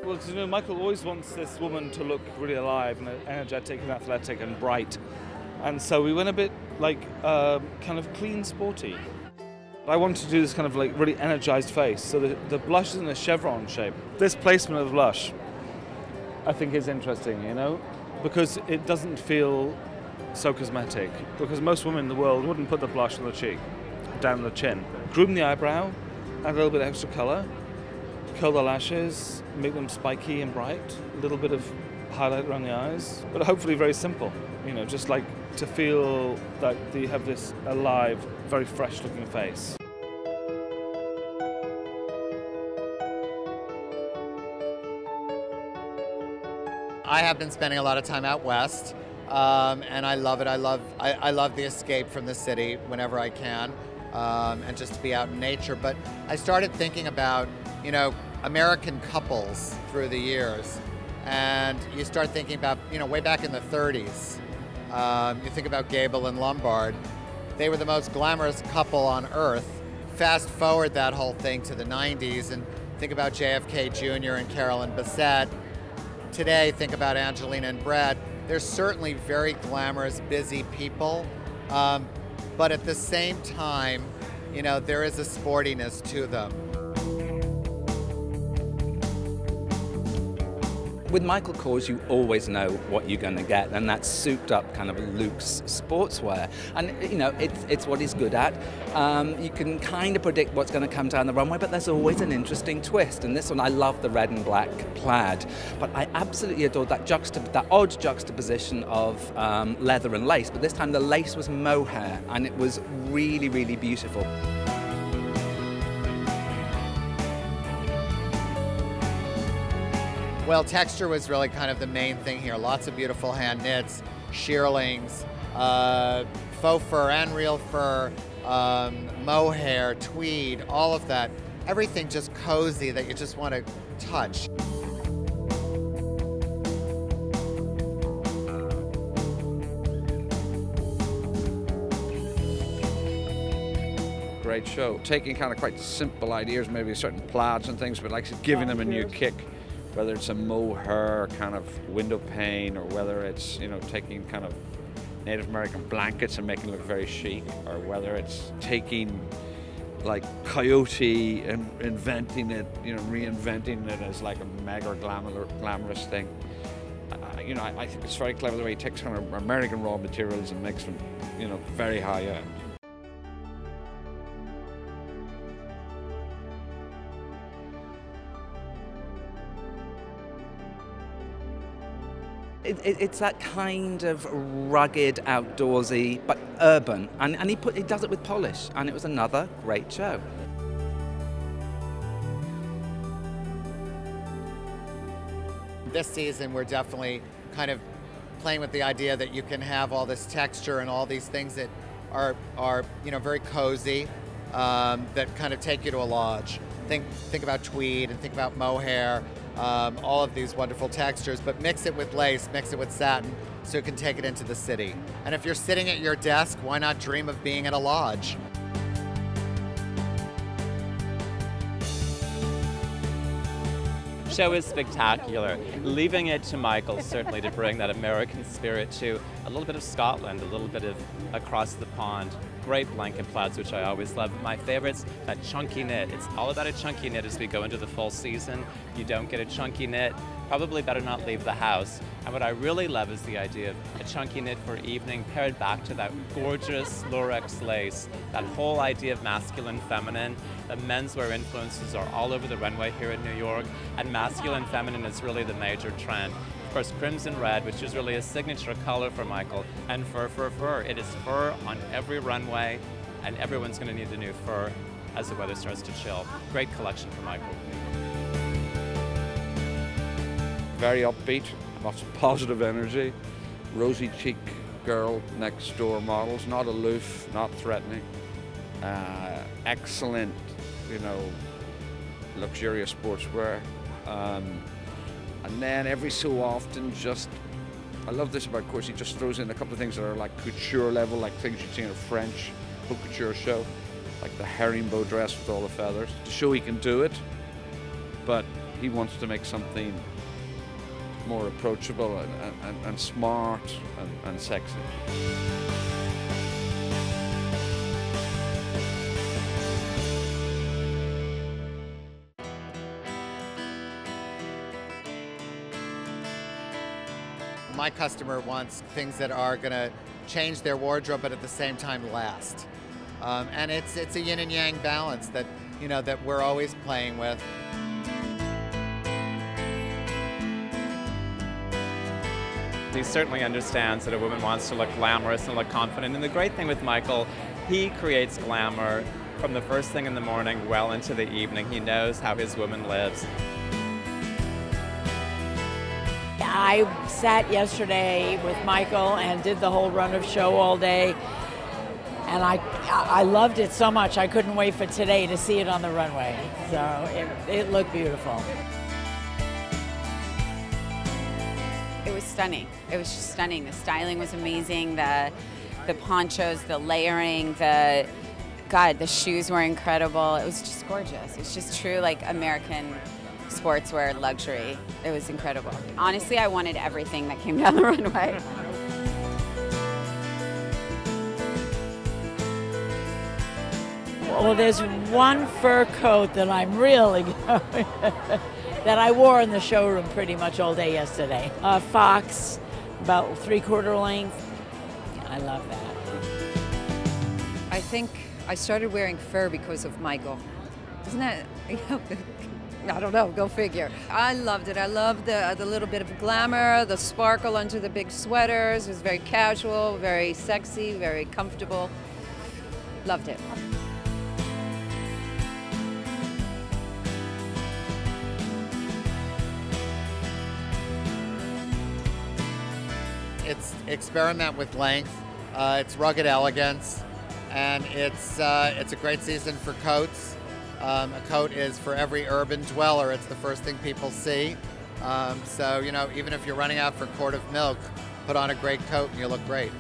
Well, you know, Michael always wants this woman to look really alive and energetic and athletic and bright. And so we went a bit like kind of clean sporty. I wanted to do this kind of like really energized face. So the blush is in a chevron shape. This placement of the blush, I think, is interesting, you know, because it doesn't feel so cosmetic. Because most women in the world wouldn't put the blush on the cheek, down the chin. Groom the eyebrow, add a little bit of extra color, curl the lashes, make them spiky and bright, a little bit of highlight around the eyes, but hopefully very simple, you know, just like to feel that you have this alive, very fresh looking face. I have been spending a lot of time out west, and I love it. I love the escape from the city whenever I can, and just to be out in nature. But I started thinking about, you know, American couples through the years, and you start thinking about, you know, way back in the 30s. You think about Gable and Lombard. They were the most glamorous couple on earth. Fast forward that whole thing to the 90s and think about JFK Jr. and Carolyn Bessette. Today, think about Angelina and Brad. They're certainly very glamorous, busy people, but at the same time, you know, there is a sportiness to them. With Michael Kors, you always know what you're going to get, and that's souped up kind of luxe sportswear. And, you know, it's what he's good at. You can kind of predict what's going to come down the runway, but there's always an interesting twist. And this one, I love the red and black plaid, but I absolutely adored that odd juxtaposition of leather and lace. But this time the lace was mohair, and it was really, really beautiful. Well, texture was really kind of the main thing here. Lots of beautiful hand knits, shearlings, faux fur and real fur, mohair, tweed, all of that. Everything just cozy that you just want to touch. Great show. Taking kind of quite simple ideas, maybe certain plaids and things, but like giving them a new kick. Whether it's a mohair kind of window pane, or whether it's, you know, taking kind of Native American blankets and making it look very chic, or whether it's taking like coyote and inventing it, you know, reinventing it as like a mega glamorous thing. You know, I think it's very clever the way he takes kind of American raw materials and makes them, you know, very high end. It's that kind of rugged, outdoorsy, but urban, and he does it with polish, and it was another great show. This season, we're definitely kind of playing with the idea that you can have all this texture and all these things that are you know, very cozy, that kind of take you to a lodge. Think about tweed and think about mohair. All of these wonderful textures, but mix it with lace, mix it with satin, so you can take it into the city. And if you're sitting at your desk, why not dream of being at a lodge? Show is spectacular. Leaving it to Michael certainly to bring that American spirit to a little bit of Scotland, a little bit of across the pond. Great blanket plaids, which I always love. My favorites, that chunky knit. It's all about a chunky knit as we go into the full season. You don't get a chunky knit, probably better not leave the house. And what I really love is the idea of a chunky knit for evening paired back to that gorgeous lurex lace. That whole idea of masculine, feminine. The menswear influences are all over the runway here in New York, and masculine feminine is really the major trend. Of course, crimson red, which is really a signature color for Michael, and fur, fur, fur. It is fur on every runway, and everyone's going to need the new fur as the weather starts to chill. Great collection for Michael. Very upbeat, lots of positive energy, rosy cheek girl next door models, not aloof, not threatening. Excellent, you know, luxurious sportswear. And then every so often I love this about Kors, he just throws in a couple of things that are like couture level, like things you'd see in a French haute couture show, like the herringbone dress with all the feathers, to show he can do it, but he wants to make something more approachable and smart and sexy. My customer wants things that are going to change their wardrobe, but at the same time last. And it's a yin and yang balance that, you know, that we're always playing with. He certainly understands that a woman wants to look glamorous and look confident. And the great thing with Michael, he creates glamour from the first thing in the morning well into the evening. He knows how his woman lives. I sat yesterday with Michael and did the whole run of show all day, and I loved it so much I couldn't wait for today to see it on the runway. So it looked beautiful. It was stunning. It was just stunning. The styling was amazing. The ponchos, the layering, the shoes were incredible. It was just gorgeous. It's just true like American sportswear luxury. It was incredible. Honestly, I wanted everything that came down the runway. Well, there's one fur coat that I'm really that I wore in the showroom pretty much all day yesterday. A fox, about 3/4 length. I love that. I think I started wearing fur because of Michael. Isn't that, I don't know, go figure. I loved it. I loved the little bit of glamour, the sparkle under the big sweaters. It was very casual, very sexy, very comfortable. Loved it. It's experiment with length, it's rugged elegance, and it's a great season for coats. A coat is for every urban dweller. It's the first thing people see. So, you know, even if you're running out for a quart of milk, put on a great coat and you look great.